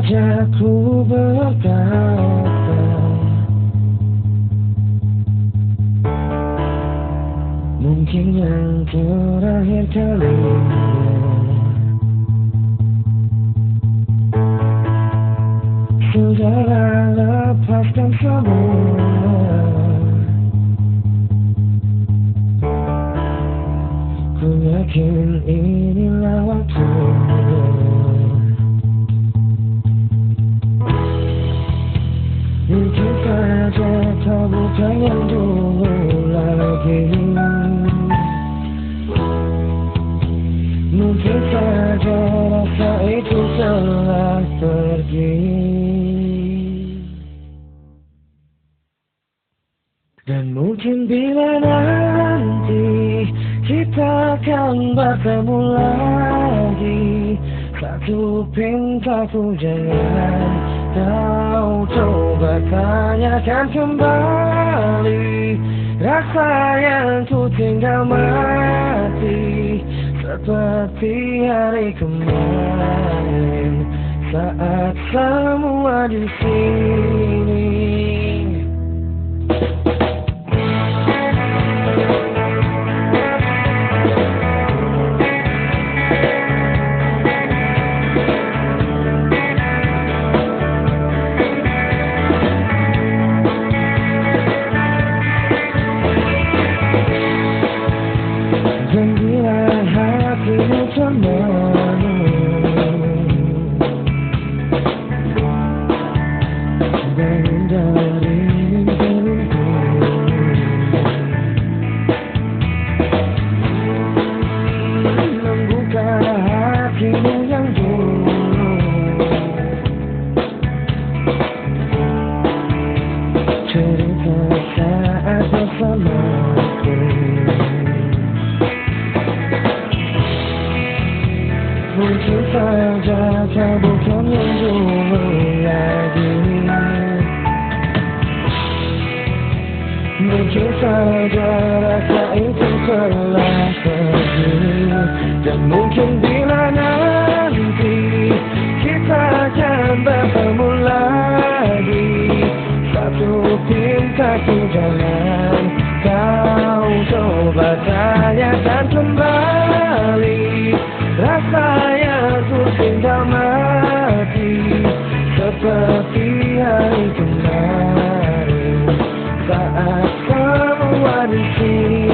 saja ku berkata, mungkin yang terakhir kalinya. Sudahlah, lepaskan semua. Ku yakin inilah waktunya. Mungkin saja kau bukan yang dulu lagi. Mungkin saja rasa itu telah pergi. Dan mungkin bila nanti kita akan bertemu lagi, satu pintaku jangan kau coba tanyakan kembali. Rasa yang ku tinggal mati seperti hari kemarin saat semua di sini. Dan bila hatimu termenung, bangun dari mimpi-mimpi, membuka hatimu yang dulu, cerita saat bersamaku. Mungkin saja kau bukan yang dulu lagi. Mungkin saja rasa itu telah pergi. Dan mungkin bila nanti kita akan bertemu lagi, satu pintaku jangan kau coba tanyakan kembali. Rasa yang ku tinggal mati seperti hari kemarin saat semua di sini.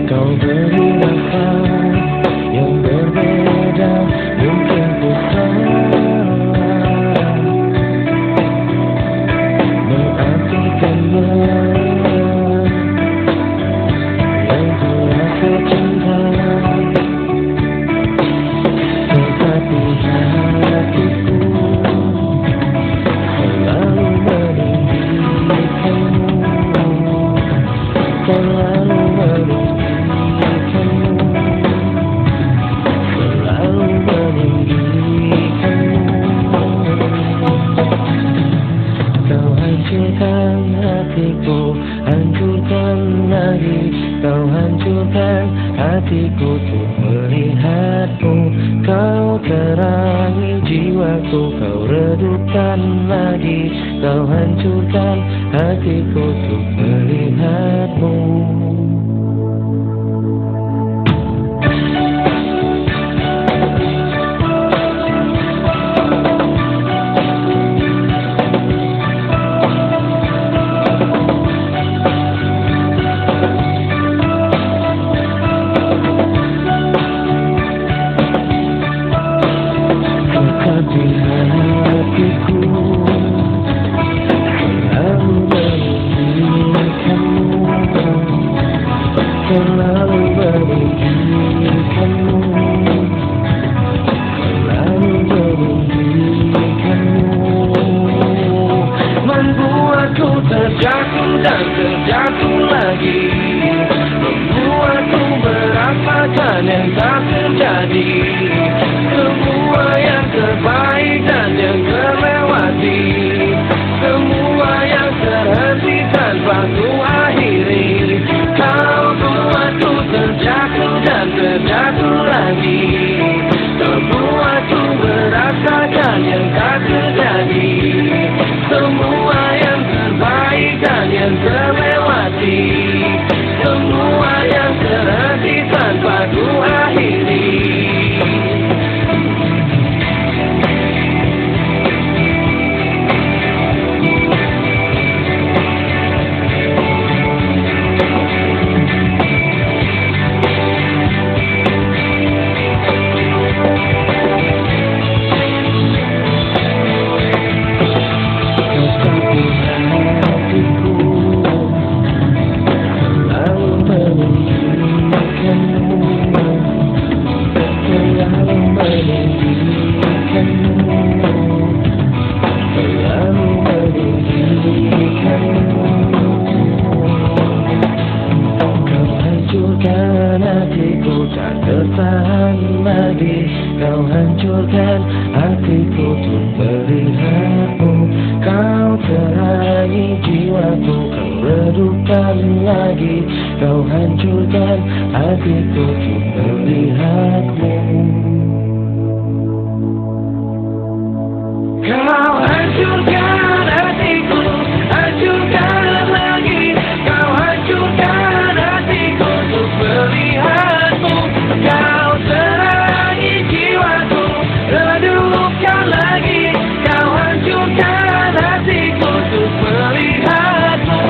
Kau beri nafas yang berbeda, mungkin ku salah mengartikannya. Yang ku rasa cinta, tetapi hatiku selalu meninggikanmu, selalu meninggikanmu, selalu meninggikanmu. Kau hancurkan hatiku, hancurkan lagi. Kau hancurkan hatiku untuk melihatmu. Kau terangi jiwaku, kau redupkan lagi. Kau hancurkan hatiku untuk melihatmu. Selalu meninggikanmu, selalu meninggikanmu, membuatku terjatuh dan terjatuh lagi, membuatku merasakan yang tak terjadi, semua yang terbaik dan yang terlewati, semua yang terhenti tanpa ku akhiri. Kau buatku terjatuh dan terjatuh lagi, kau buatku merasakan yang tak terjadi, semua yang terbaik dan yang terlewati, semua yang terhenti tanpa ku akhiri. Hatiku tak tertahan lagi, kau hancurkan hatiku untuk melihatmu. Kau terangi jiwaku, kau redupkan lagi, kau hancurkan hatiku untuk melihatmu. Kau hancurkan hatiku, hancurkan lagi, kau hancurkan hatiku untuk melihatmu. Kau terangi jiwaku, redupkan lagi, kau hancurkan hatiku untuk melihatmu.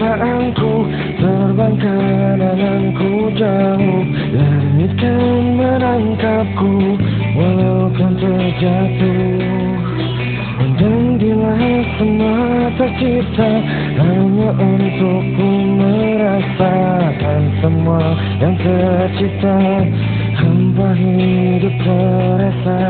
kecintaaanku, terbangkan anganku jauh. Langit kan menangkapku, walau kan terjatuh. Dan bila semua tercipta hanya untukku merasakan semua yang tercipta, hamba hidup terasa.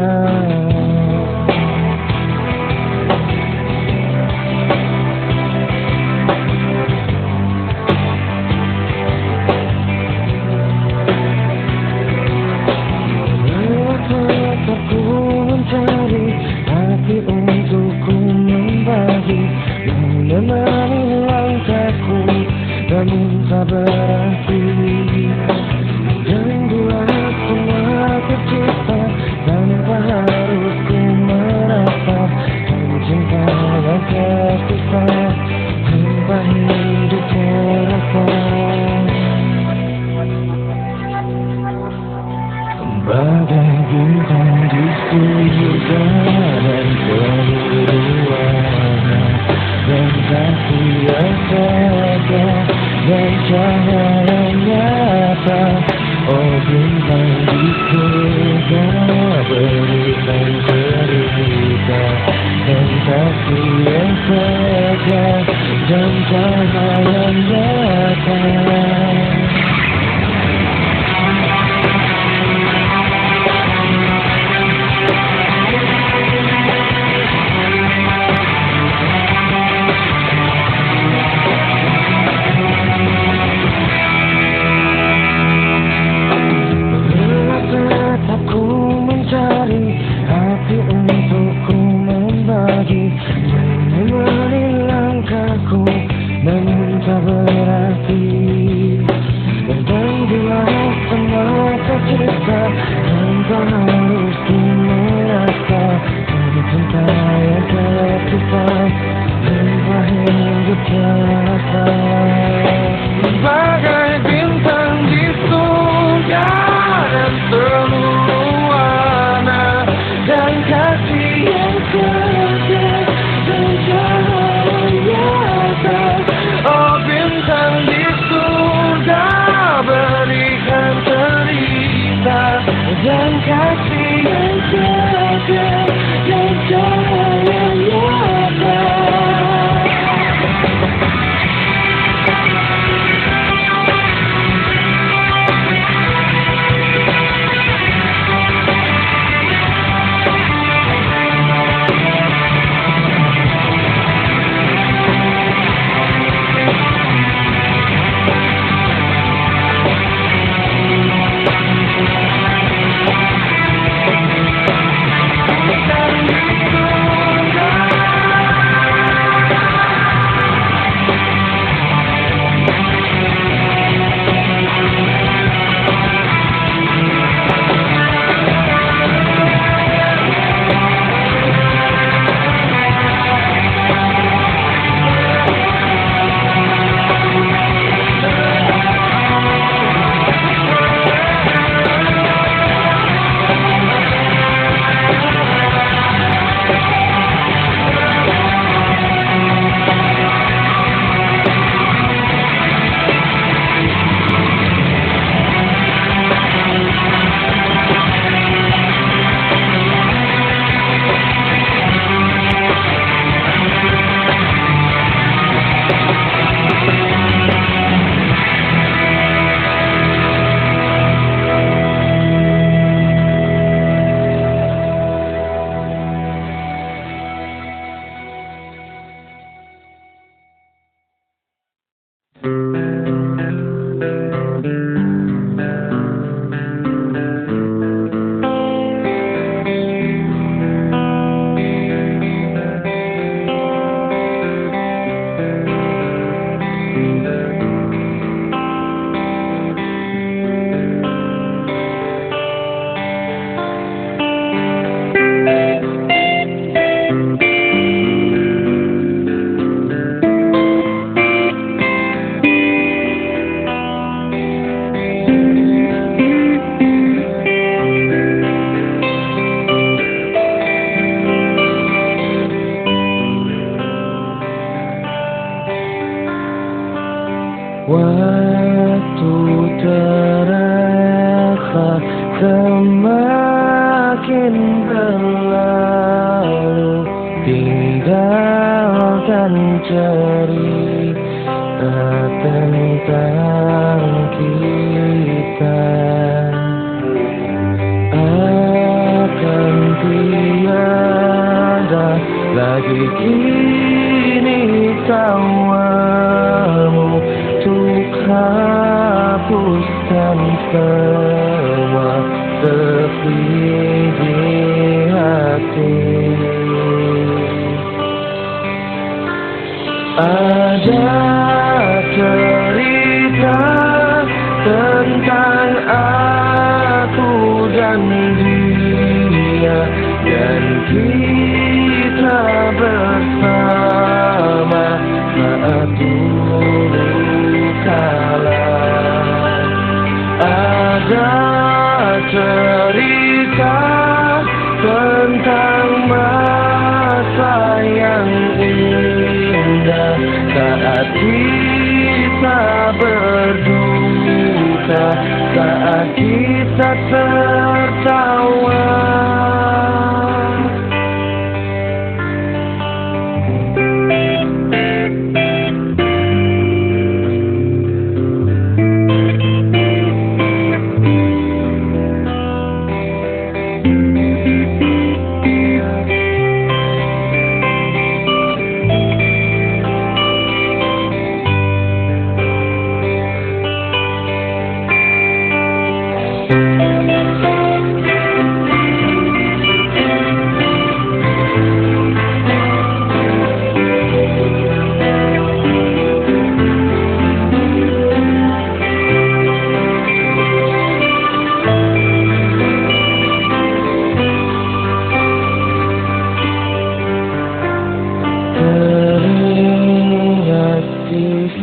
Tetapku mencari hati untukku membagi, menemani langkahku namun tak berarti. Dan bila semua tercipta tanpa harus ku merasa cinta yang tersisa, hamba hidup terasa. Bagai bintang di sudut dan keluarnya, dan kasih yang saja dan cahaya yang nyata. Oh bintang di surga, berikan cerita dan kasih yang saja dan cahaya yang nyata. Hati untukku membagi, menemani langkahku namun tak berarti. Waktu terasa semakin berlalu, tinggalkan cerita tentang kita. Akan tiada lagi kini tawamu untuk hapuskan semua sepi di hati. Ada cerita tentang aku dan dia, dan kita bersama saat dulu kala. Ada cerita tentang masa yang indah saat kita berduka, saat kita tertawa.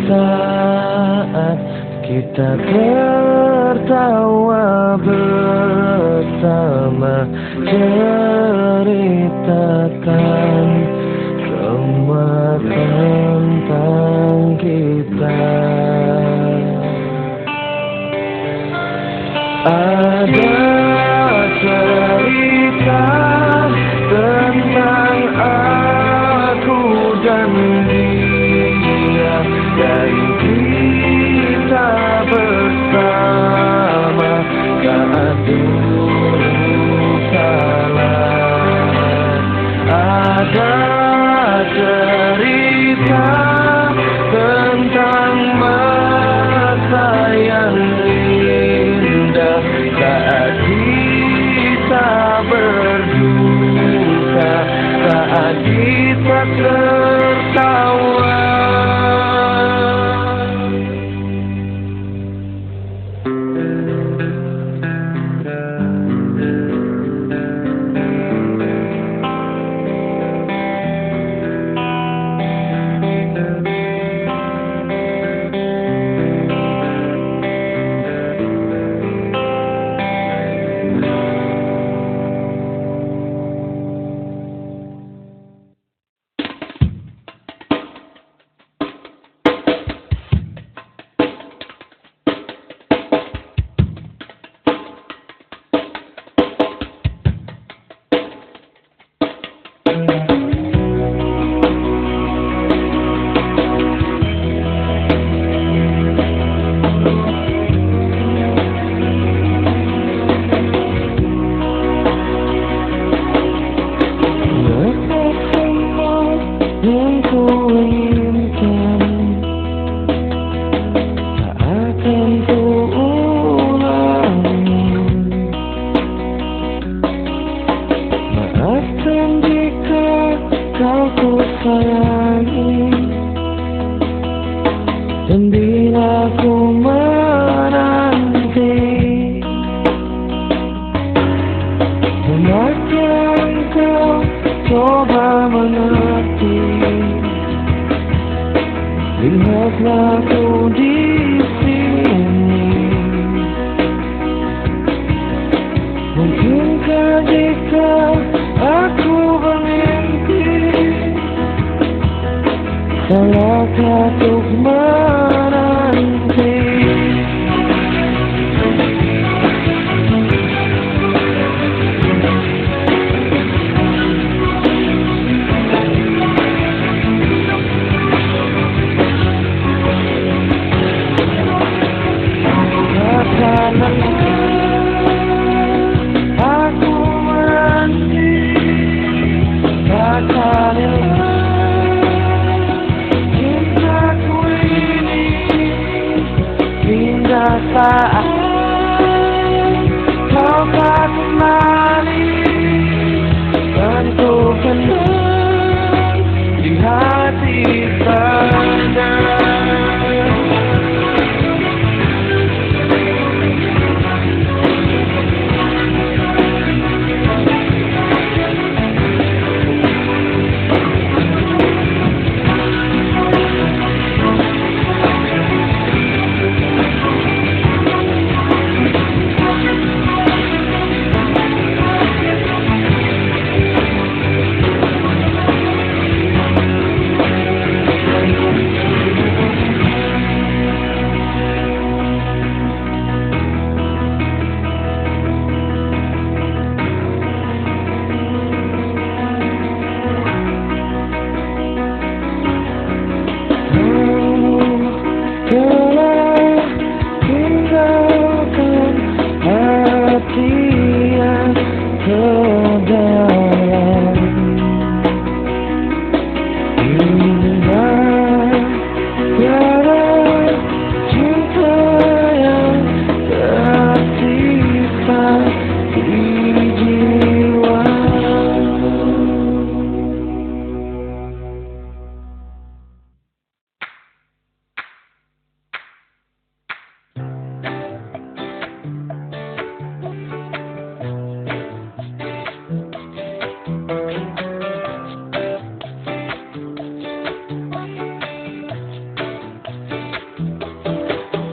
Saat kita tertawa bersama, ceritakan semua tentang kita. Ada cerita tentang aku dan dia, dan kita bersama saat dulu kala. Ada cerita tentang masa yang indah saat kita berduka, saat kita tertawa. Dan bila ku menanti, hendaknya engkau coba mengerti. Lihatlah ku di sini, mungkinkah jika aku bermimpi, salahkah untuk menanti? Saat kau tak kembali, tentu tenang di hati tenang.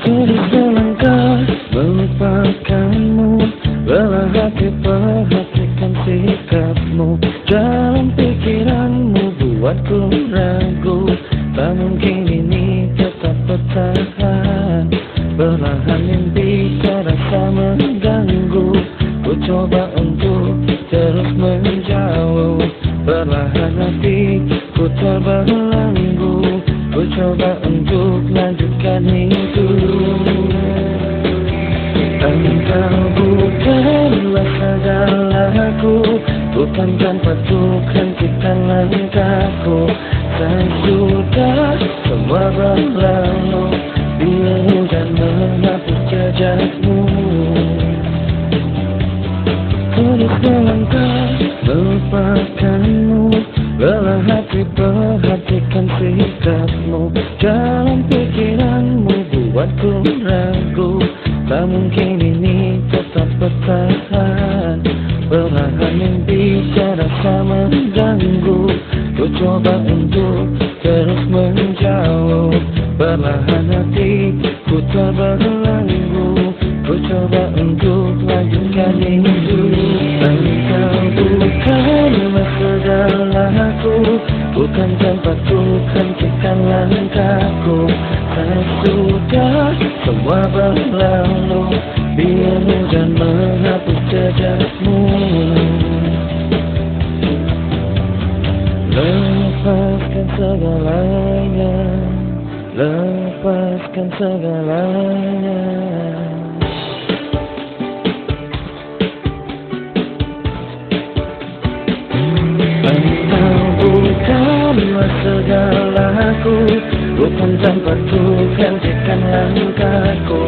Terus selangkah melupakanmu, lelah hati perhatikan sikapmu. Dalam pikiranmu buatku ragu, tak mungkin ini tetap bertahan. Perlahan mimpi terasa mengganggu, ku coba untuk terus menjauh. Perlahan hati ku terbelenggu, ku coba untuk lanjutkan hidup. Engkau bukanlah segalaku, bukan tempat untuk hentikan langkahku. Dan sudah semua berlalu, biar hujan menghapus jejakmu. Terus melangkah melupakanmu, lelah hati perhatikan sikapmu. Dalam pikiranmu buatku ragu, tak mungkin ini tetap bertahan. Perlahan mimpi terasa mengganggu, ku coba untuk terus menjauh. Perlahan hati ku terbelenggu, ku coba untuk lanjutkan hidup. Engkau bukanlah segalaku, bukan tempatku hentikan langkahku. Dan sudah semua berlalu, biar hujan menghapus jejakmu. Lepaskan segalanya, lepaskan segalanya. Engkau bukanlah segalaku, bukan tempatku hentikan langkahku.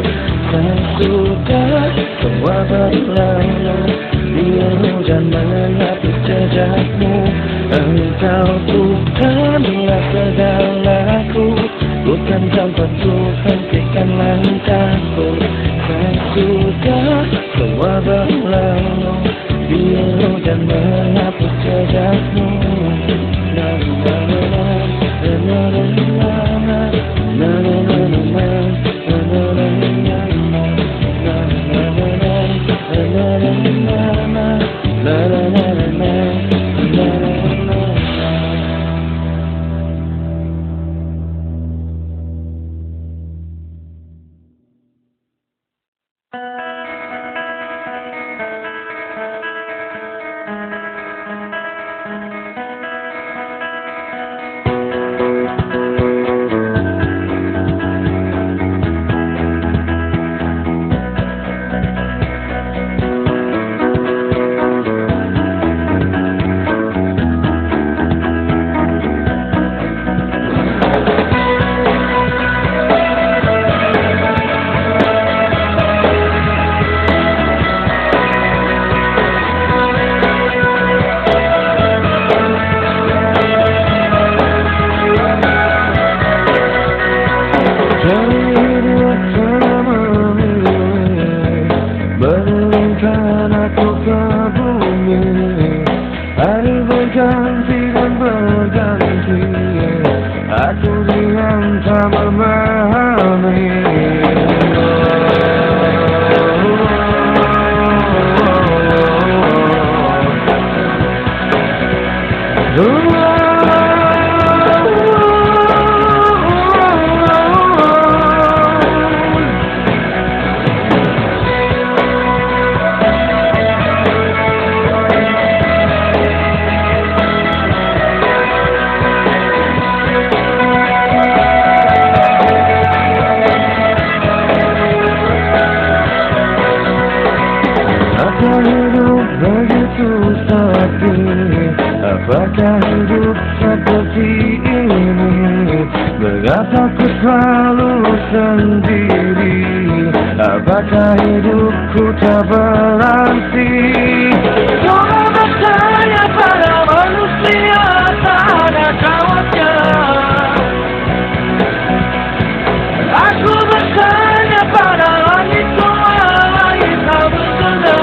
Dan sudah semua berlalu, biar hujan menghapus jejakmu. Engkau bukanlah segalaku, bukan tempatku hentikan langkahku. Dan sudah semua berlalu, biar hujan menghapus jejakmu. Na na na na na na na na na. memahami. Hidup begitu sepi, apakah hidup seperti ini? Mengapa ku selalu sendiri? Apakah hidupku tak berarti? Coba bertanya pada manusia, tak ada jawabnya. Aku bertanya pada langit, semua langit tak berguna.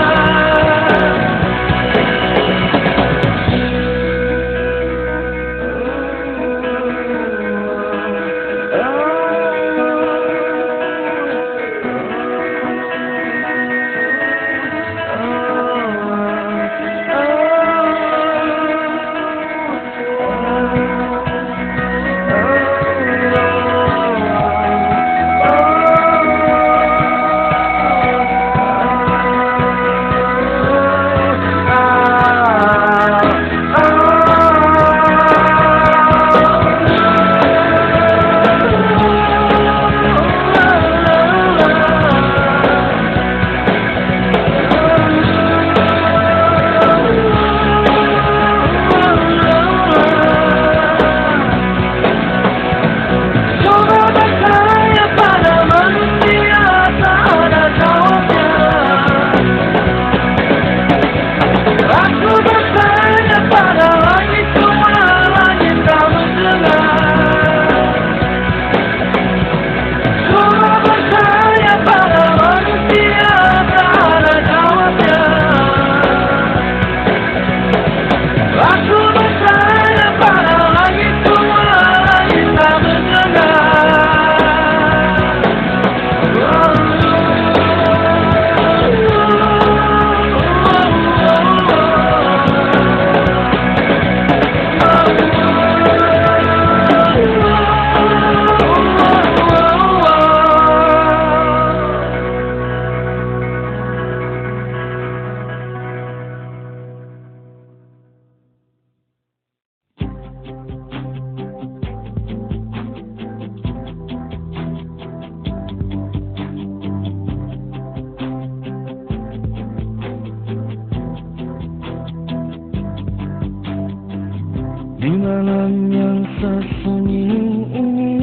Di malam yang sesunyi ini,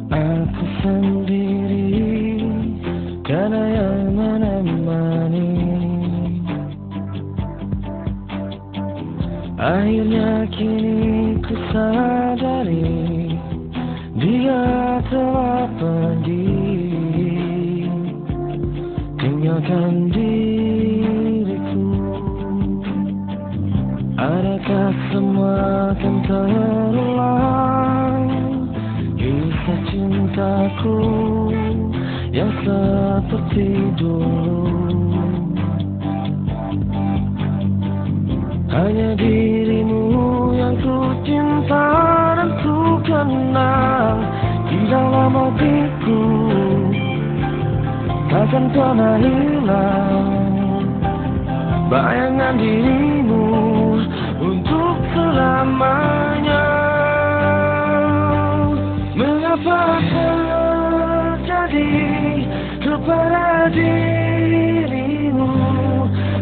aku sendiri, karena yang menemani. Akhirnya kini ku sadari, dia telah pergi, tinggalkan diriku. Adakah semua akan terulang, kisah cintaku yang seperti dulu? Hanya dirimu yang ku cinta dan ku kenal di dalam hatiku, takkan pernah hilang bayangan dirimu untuk selamanya. Mengapa terjadi kepada dirimu?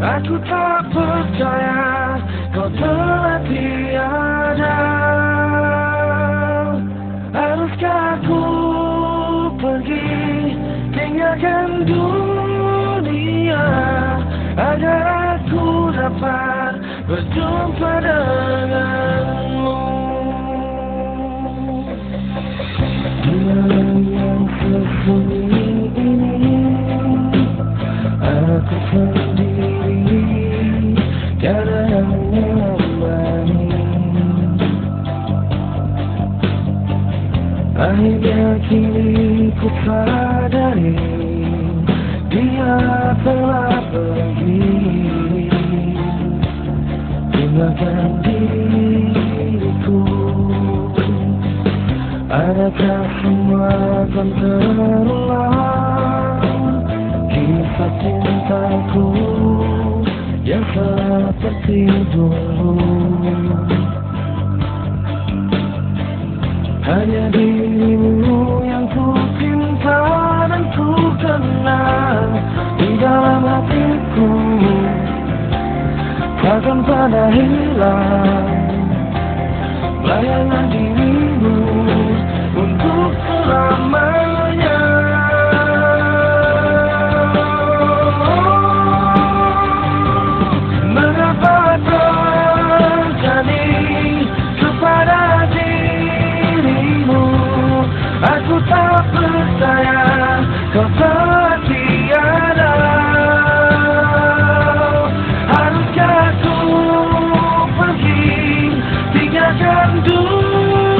Aku tak percaya kau telah tiada. Haruskah aku pergi tinggalkan dunia agar aku dapat berjumpa denganmu? Di malam yang sesunyi ini, aku sendiri, tiada yang menemani. Akhirnya kini ku sadari dia telah pergi, tinggalkan diriku. Adakah semua akan terulang, kisah cintaku yang seperti dulu? Hanya dirimu yang ku cinta dan ku kenal di dalam hatiku, takkan pernah hilang bayangan dirimu untuk selamanya. Mengapa terjadi kepada dirimu? Aku tak percaya kau telah tiada. Haruskah ku pergi tinggalkan dunia?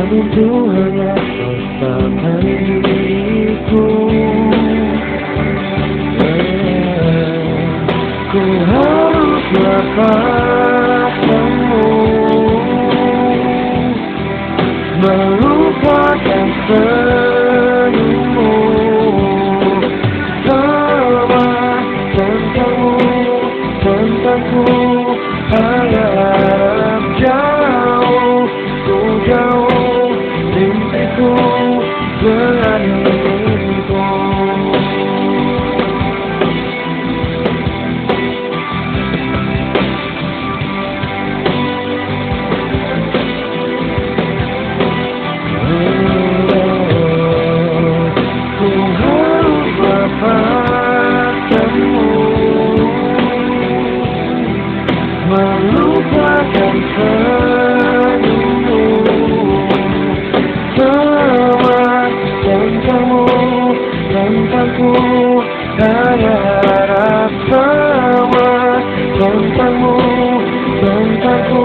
itu hanya bersama diriku. Ku harus lepaskanmu, melupakan senyummu. Semua tentangmu, tentangku, harap jauh, ku jauh, mimpiku dengan diriku. Ku harus lepaskanmu, melupakan senyummu. Semua tentangmu, tentangku, harap semua tentangmu, tentangku,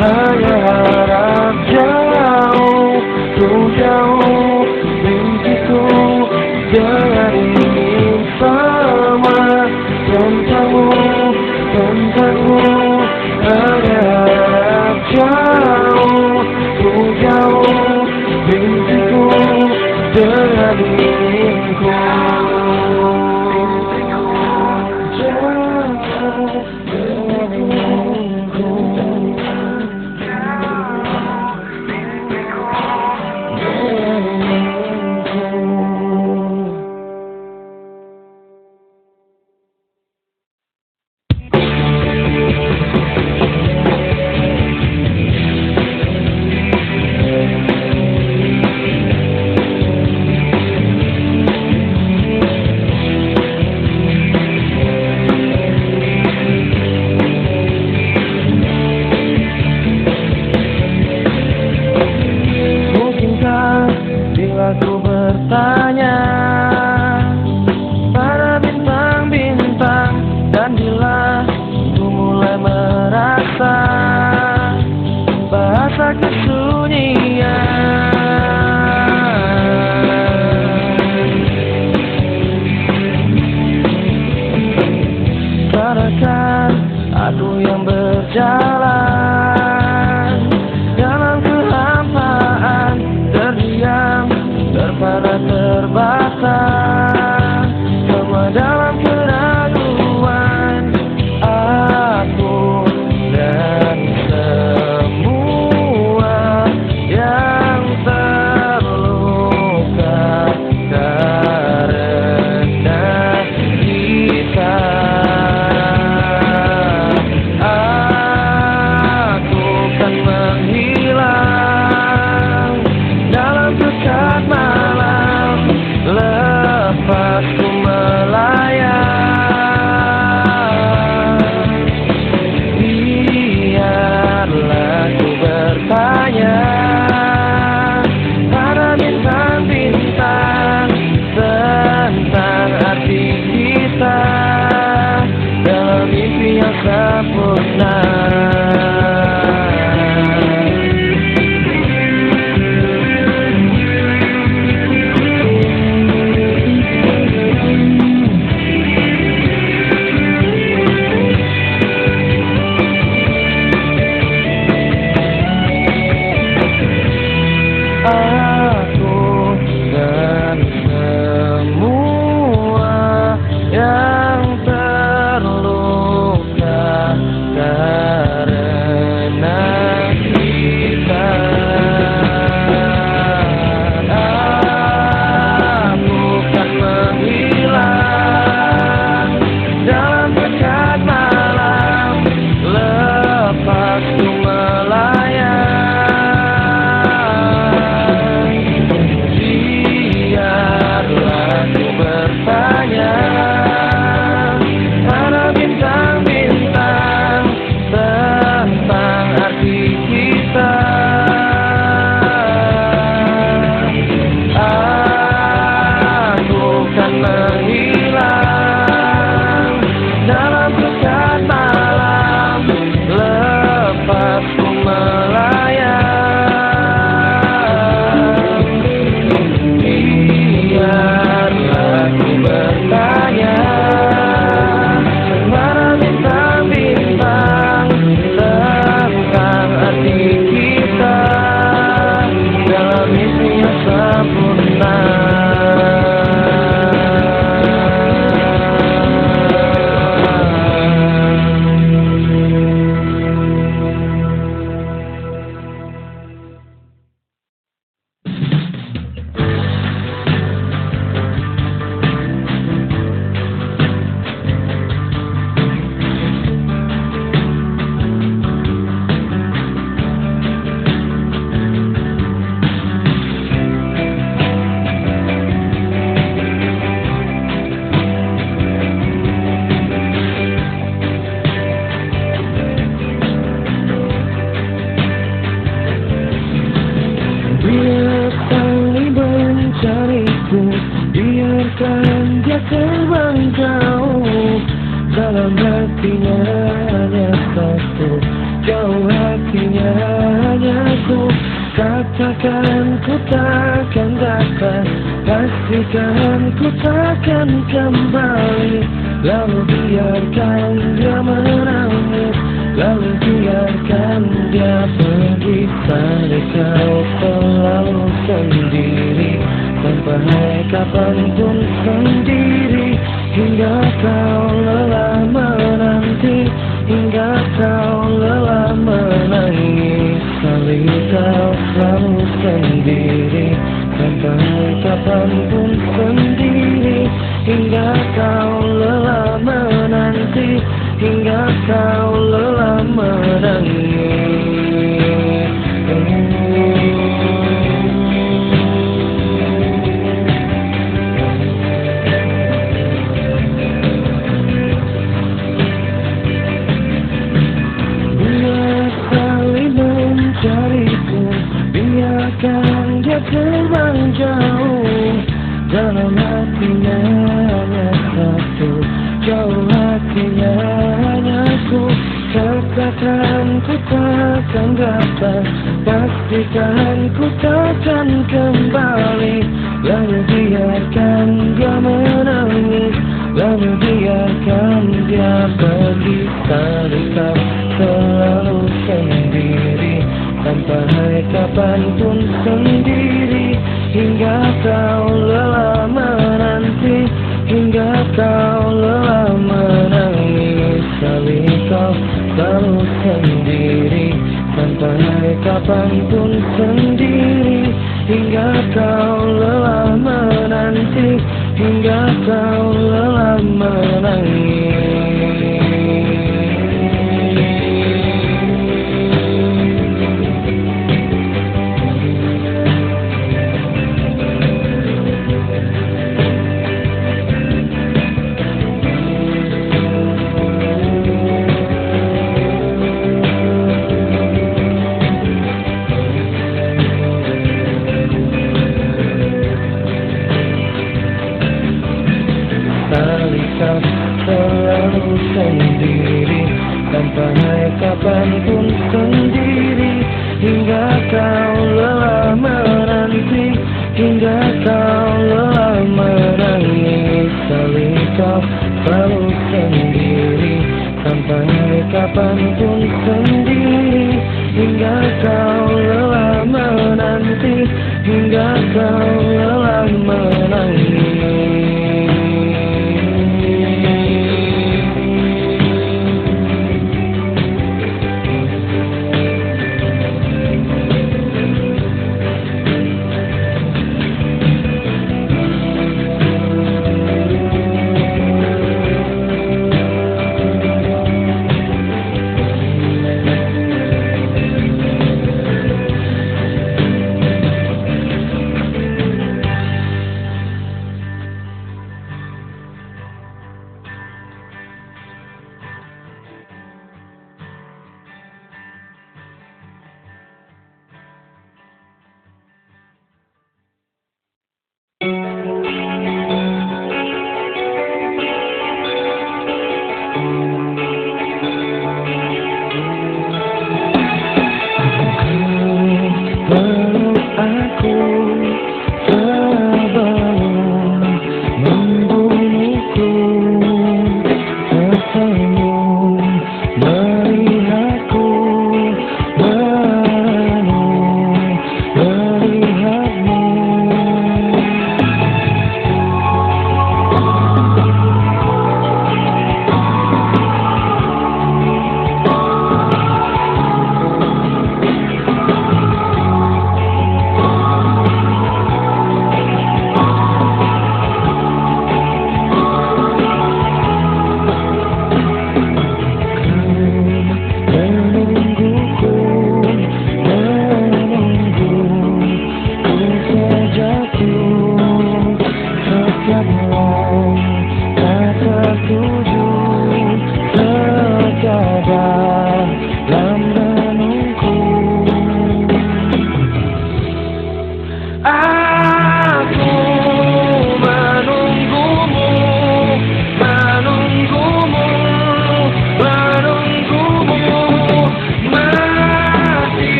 harap jauh, ku jauh, mimpiku jangan ingin. Semua tentangmu, tentangmu, harap jauh, ku jauh, mimpiku jangan inginku. Aku bertanya pada bintang-bintang, dan bila ku mulai merasa bahasa kesunyian, sadarkan aku yang berjalan dalam kehampaan, terdiam, terpana, terbata, semua dalam keraguan. Aku dan semua yang terluka karena kita. dalam hatinya hanya satu, jauh hatinya hanya ku. Katakan ku takkan datang, pastikan ku takkan kembali. Lalu biarkan dia menangis, lalu biarkan dia pergi. Pada kau selalu sendiri, sampai kapanpun sendiri. Hingga kau lelah menanti, hingga kau lelah menangis. Kali kau selalu sendiri, sampai kapanpun sendiri. Hingga kau lelah menanti, hingga kau lelah menangis. Cariku, biarkan dia terbang jauh. Dalam hatinya hanya satu, jauh hatinya hanya ku. Katakan ku takkan datang, pastikan ku takkan kembali. Lalu biarkan dia menangis, lalu biarkan dia pergi. Tadi kau selalu sendiri, sampai kapanpun sendiri. Hingga kau lelah menanti, hingga kau lelah menangis. Kali kau selalu sendiri, sampai kapanpun sendiri. Hingga kau lelah menanti, hingga kau lelah menangis. Kali kau selalu sendiri, sampai kapanpun sendiri. Hingga kau lelah menanti, hingga kau lelah menangis. Kali kau selalu sendiri, sampai kapanpun sendiri. Hingga kau lelah menanti, hingga kau lelah menangis.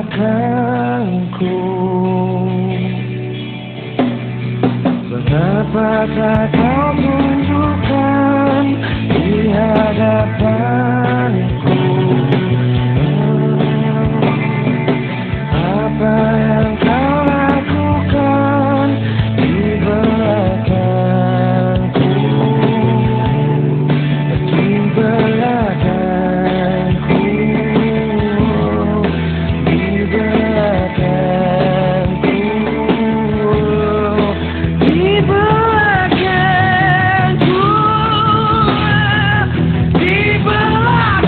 belakangku. Betapa tak kau tunjukkan di hadapanku. Apa yang kau lakukan di belakangku, di belakangku, di belakangku, di belakangku, di belakangku.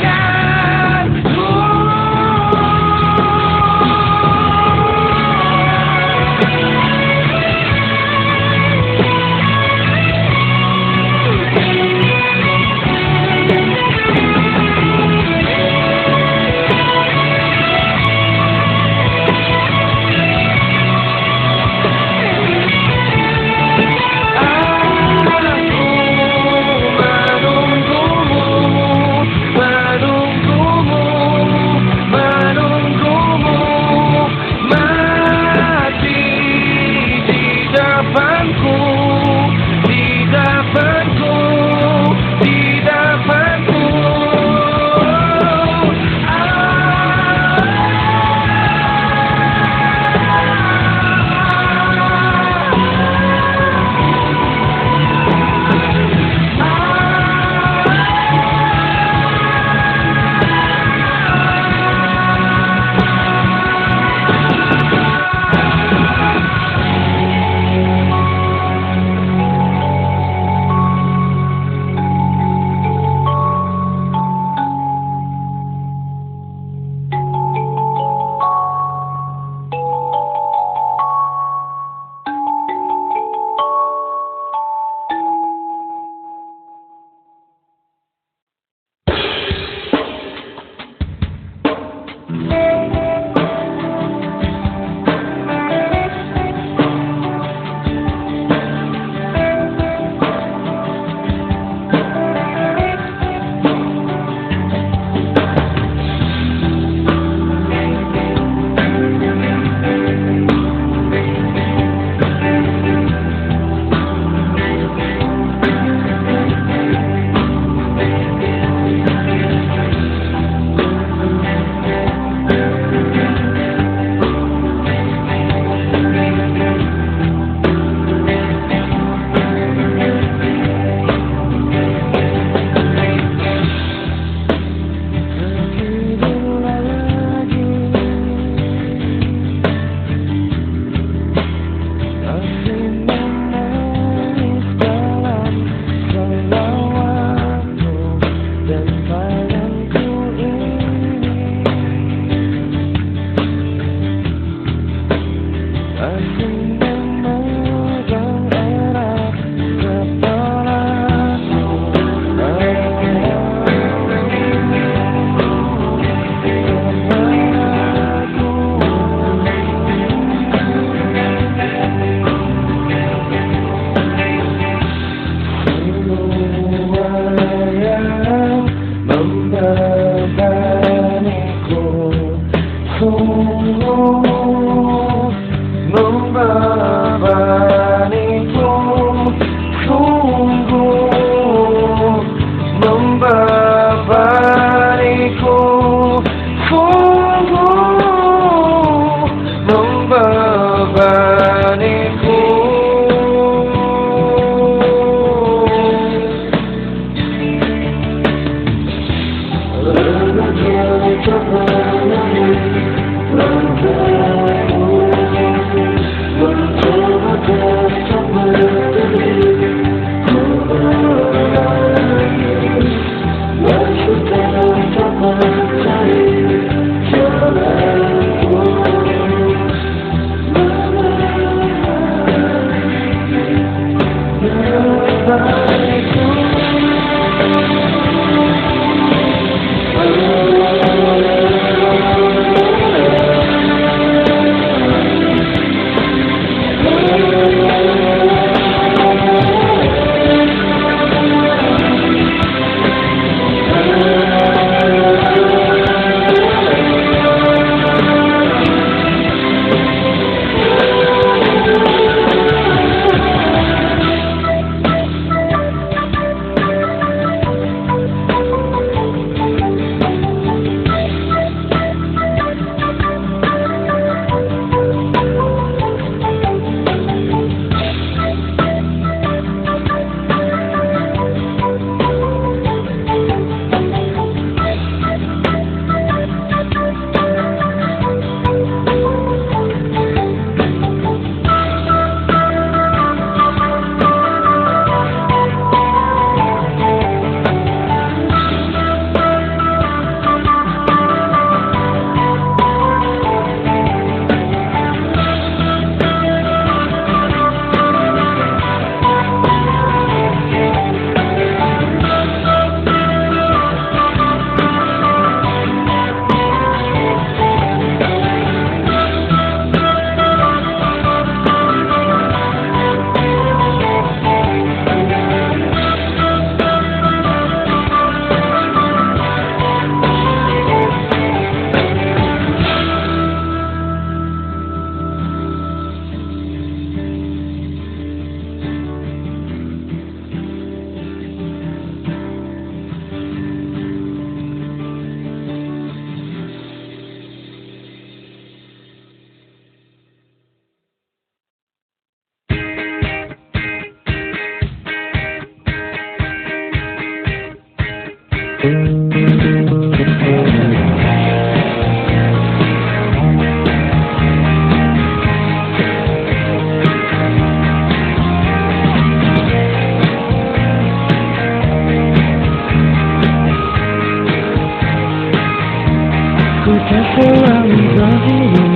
Ku tak selalu berdiri.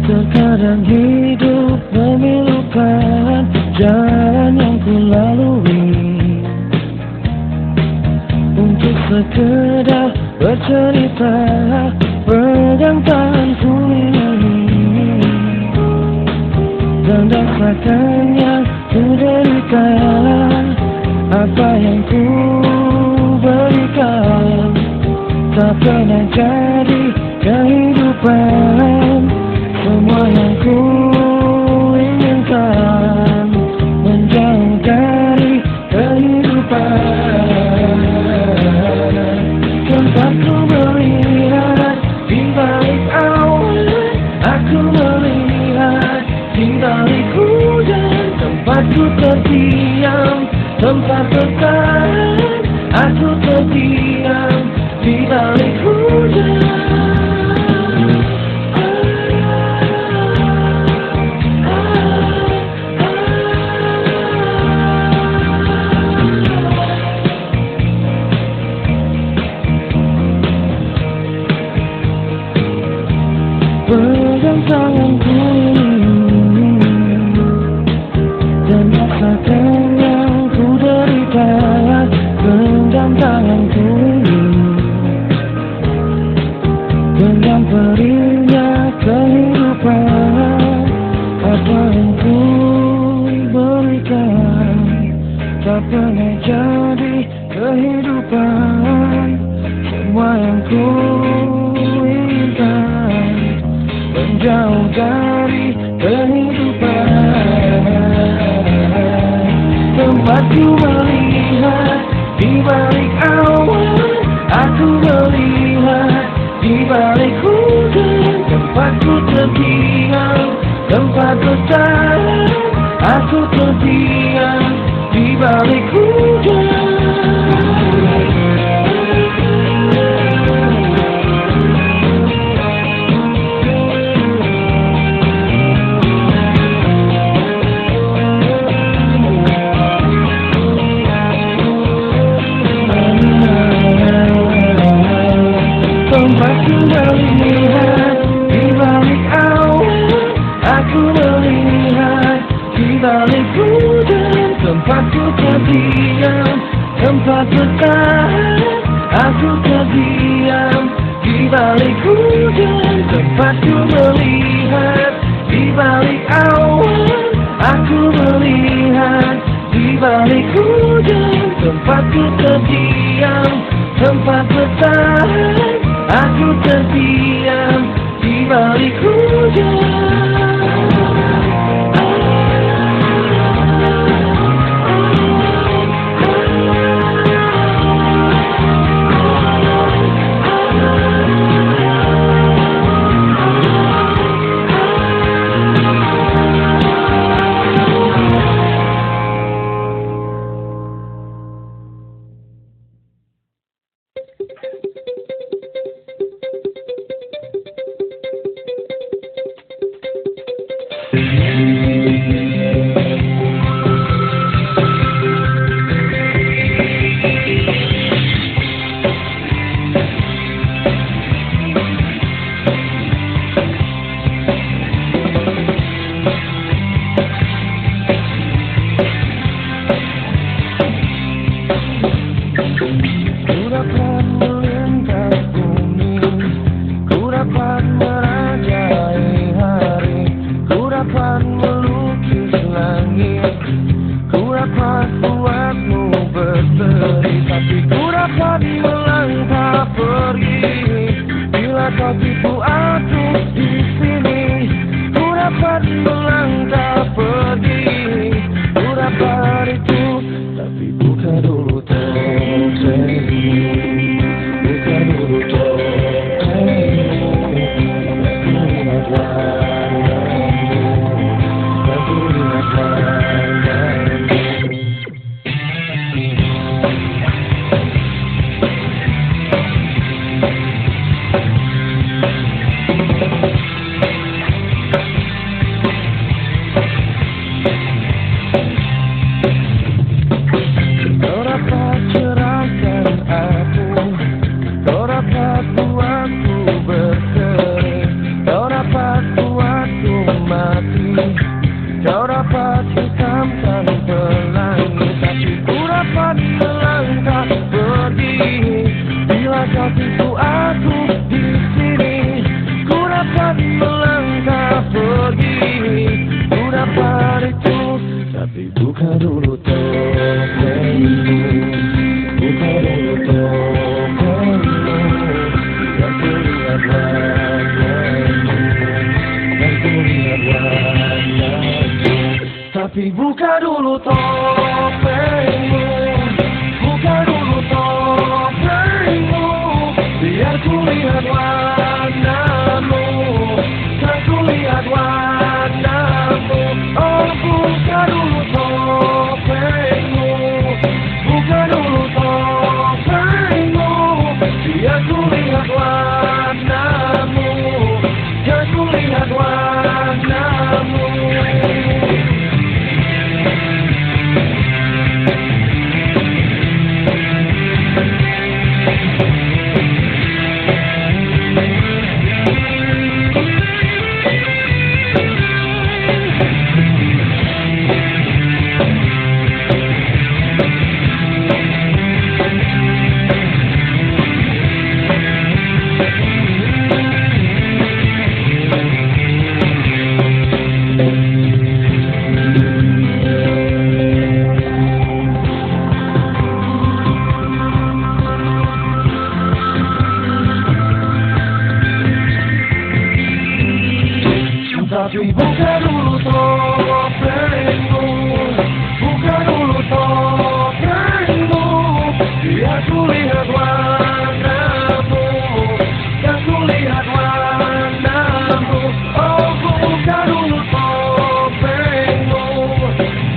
Terkadang hidup memilukan jalan yang ku lalui, untuk sekedar bercerita, pegang tanganku ini, dan rasakan yang ku derita. Apa yang ku berikan tak pernah jadi kehidupan. Semua yang ku inginkan menjauh dari kehidupan. Tempat ku melihat di balik awan, aku melihat di balik hujan. Tempat ku terdiam, tempat bertahan, aku terdiam di balik hujan. Pegang tanganku dan rasakan yang ku derita. Genggam tanganku ini, genggam perihnya kehidupan. Apa yang ku berikan tak pernah jadi kehidupan. Semua yang ku inginkan menjauh dari kehidupan. Tempat ku melihat di balik awan, aku melihat di balik hujan. Tempat ku terdiam, tempat bertahan, aku terdiam di balik hujan. Tempat ku melihat di balik awan, aku melihat di balik hujan. Tempat ku terdiam, tempat bertahan, aku terdiam di balik hujan. Tempat ku melihat di balik awan, aku melihat di balik hujan. Tempat ku terdiam, tempat bertahan, aku terdiam di balik hujan. kau tipu aku di sini. Ku dapat melangkah pergi, ku dapat itu, tapi buka dulu topengmu, buka dulu topengmu, biar ku lihat wajahmu, biar ku lihat wajahmu. Tapi buka dulu topengmu, buka dulu topengmu, biar ku lihat wajahmu, biar ku lihat wajahmu. Oh, buka dulu topengmu, buka dulu topengmu, biar ku lihat wajahmu, biar ku lihat wajahmu. Tapi buka dulu topengmu, buka dulu topengmu, biar ku lihat wajahmu, biar ku lihat wajahmu. Oh, buka dulu topengmu,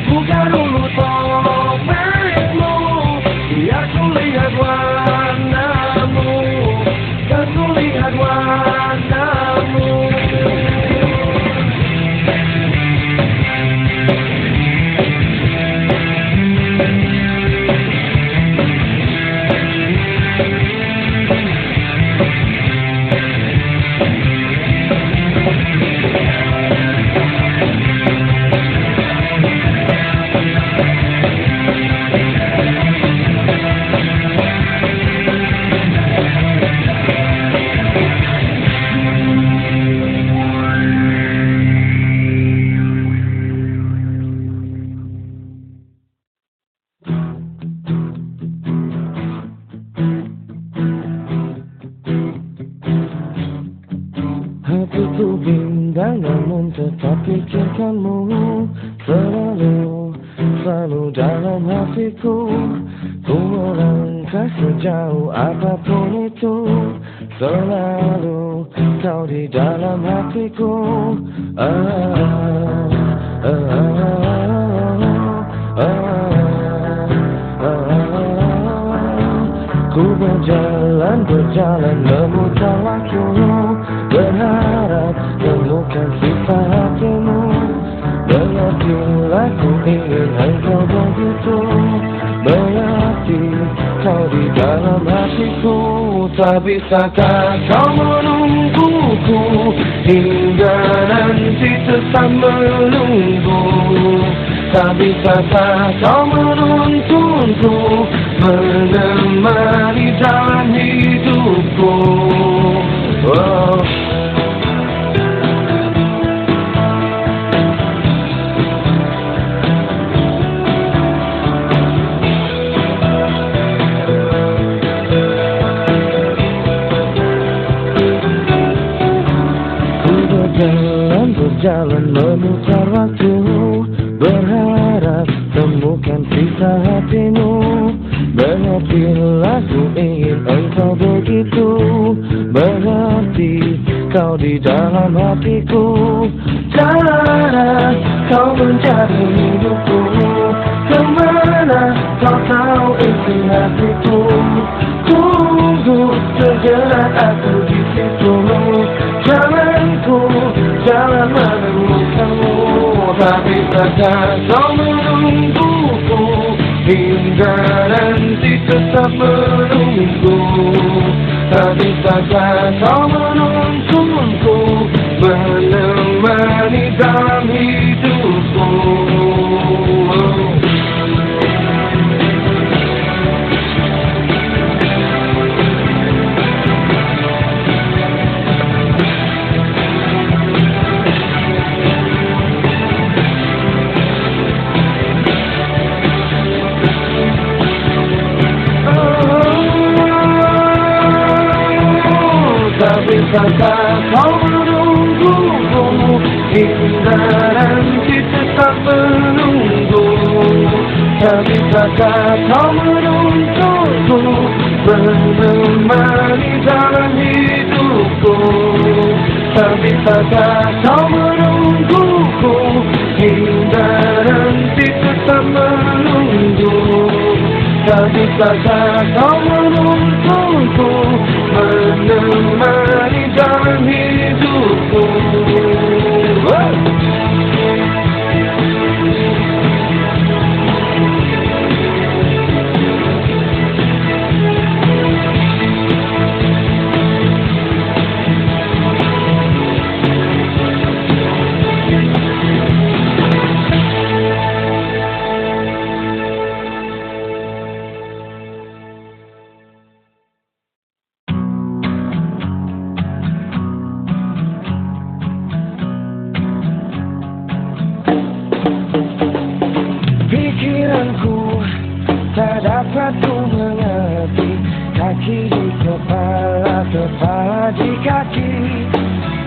buka dulu topengmu, biar ku lihat wajahmu, biar ku lihat wajahmu. Hatiku bimbang namun tetap pikirkanmu selalu, selalu dalam hatiku. Ku melangkah sejauh apapun itu, selalu kau di dalam hatiku. Ku berjalan, berjalan memutar waktu, berharap temukan sifat hatimu. Mengertilah ku ingin engkau begitu, berarti kau di dalam hatiku. Tak bisakah kau menungguku hingga nanti tetap menunggu? Tak bisakah kau menuntunku menemani dalam hidupku? Oh. Berjalan memutar waktu, berharap temukan sisa hatimu. Mengertilah ku ingin engkau begitu, berarti kau di dalam hatiku. Janganlah kau mencari hidupku, kemana kau tahu isi hatiku. Tunggu sejenak aku di situ, jangan menemukanmu. Tak bisakah kau menungguku hingga nanti tetap menunggu? Tak bisakah kau menuntunku menemani dalam hidupku? bisakah kau menungguku hingga nanti tetap menunggu? Tak bisakah kau menuntunku menemani dalam hidupku? Tak bisakah kau menungguku hingga nanti tetap menunggu? Tak bisakah kau menuntunku menemani dalam hidupku? Pikiranku tak dapat ku mengerti, kaki di kepala, kepala di kaki.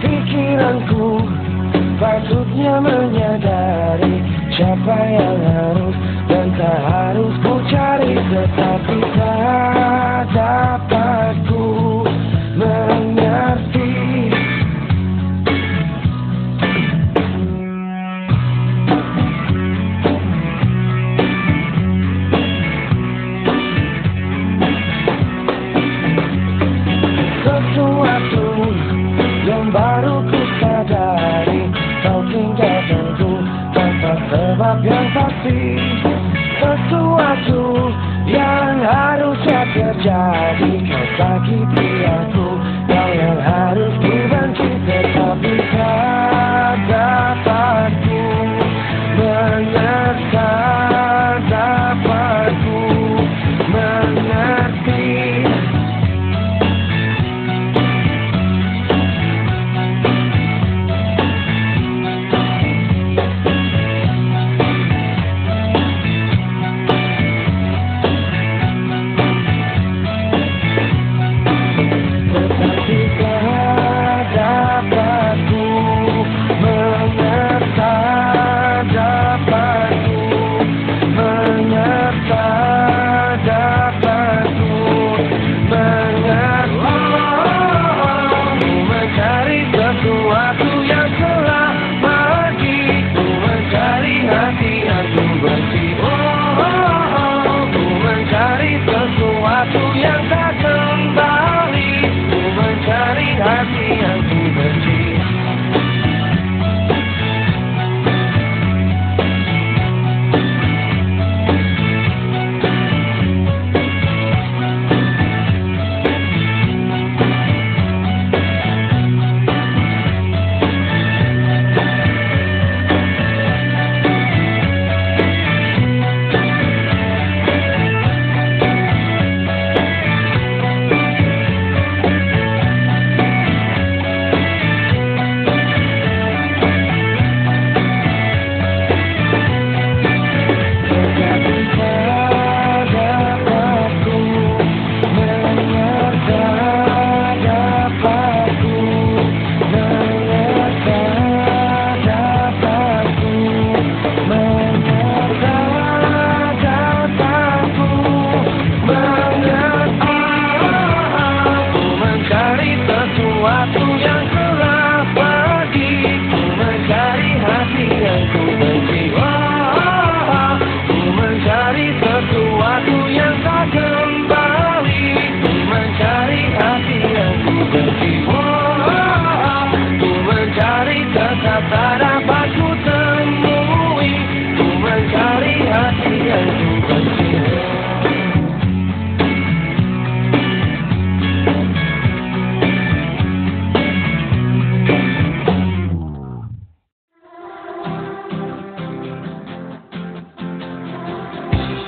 Pikiranku patutnya menyadari siapa yang harus dan tak harus ku cari, tetapi tak dapat ku mengerti. Sesuatu yang baru ku sadari, kau tinggalkanku tanpa sebab yang pasti. Sesuatu yang harusnya terjadi, kau sakiti aku, kau yang harus ku benci, tetapi tak dapat ku mengerti, dapat ku mengerti. Sesuatu yang tak kembali, ku mencari hati yang ku benci.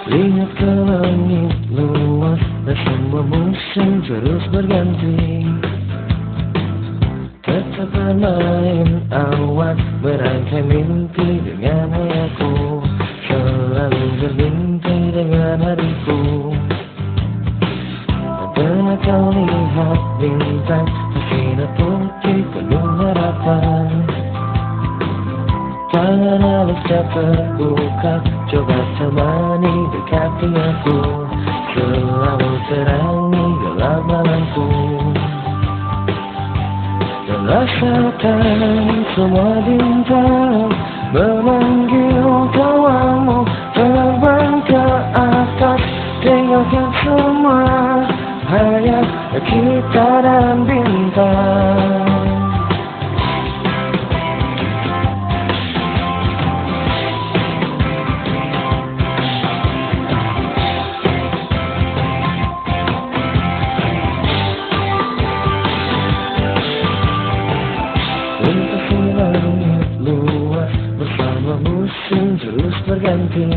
Lihat ke langit luas dan semua musim terus berganti. Tetap bermain awan, merangkai mimpi dengan hayaku, selalu bermimpi dengan hariku. Pernah kau lihat bintang bersinar putih penuh harapan. Tangan halusnya terbuka, coba temani dekati aku, selalu terangi gelap malamku. Dan rasakan semua bintang memanggil kawanmu, terbang ke atas, tinggalkan semua, hanya kita dan bintang. Lintasi langit luas bersama musim terus berganti,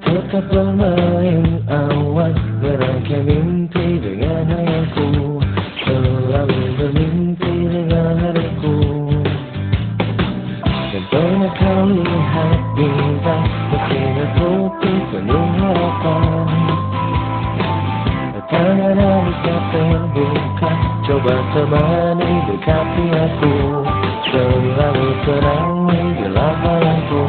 tetap bermain awan, merangkai mimpi dengan hayalku, selalu bermimpi dengan hariku. Dan pernah kau lihat bintang bersinar putih penuh harapan. Tangan halusnya terbuka, coba temani dekati aku, selalu terangi gelap malamku.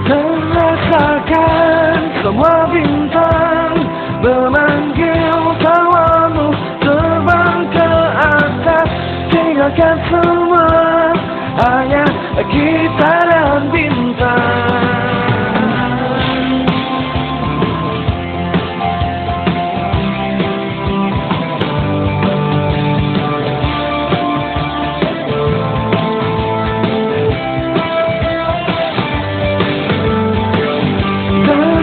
Dan rasakan semua bintang memanggil kawanmu, terbang ke atas, tinggalkan semua, hanya kita dan bintang.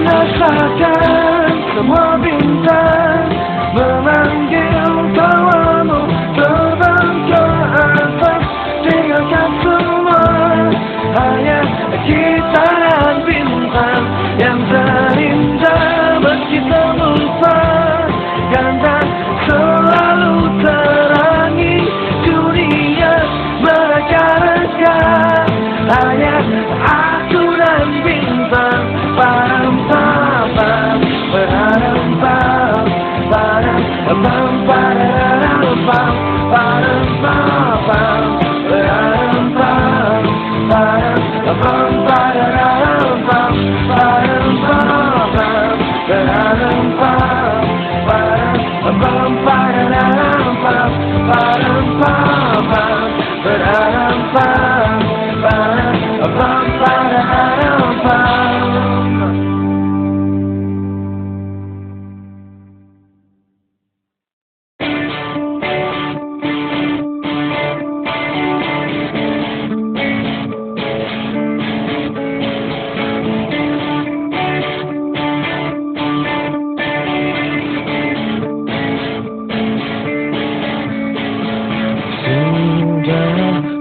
Rasakan semua bintang memanggil kawanmu, terbang ke atas, tinggalkan semua, hanya kita dan bintang yang terindah meski terlupa, ganda selalu terangi dunia mereka-reka, hanya aku dan bintang.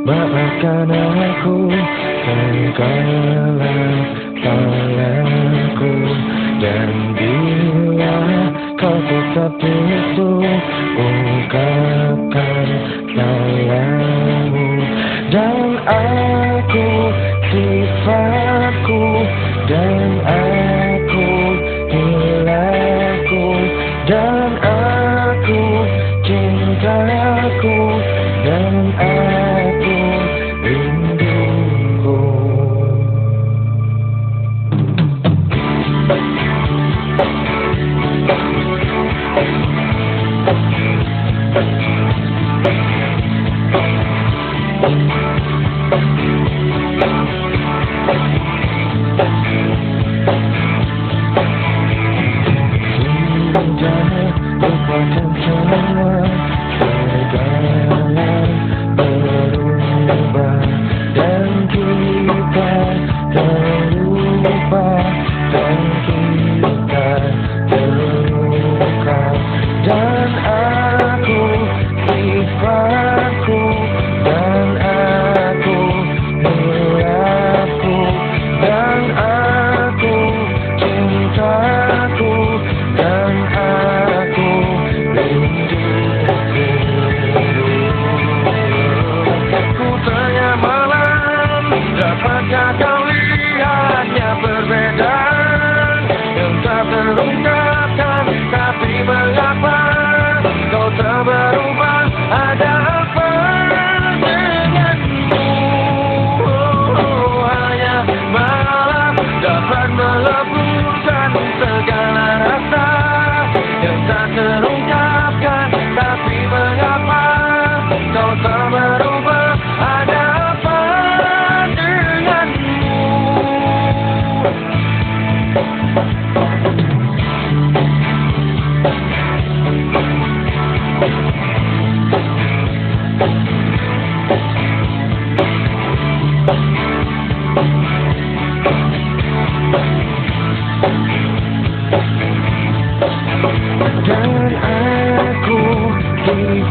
Maafkan aku segala salahku, dan bila kau tetap itu ungkapkan salahmu. Dan aku sifatku, dan aku hilangku, dan aku cintaku, dan aku rinduku. Sudah lupakan semua, segala berubah, dan kita terlupa, dan kita terluka. Dan aku sifatku, dan aku hilangku, dan aku cintaku, dan aku rinduku. Dan aku di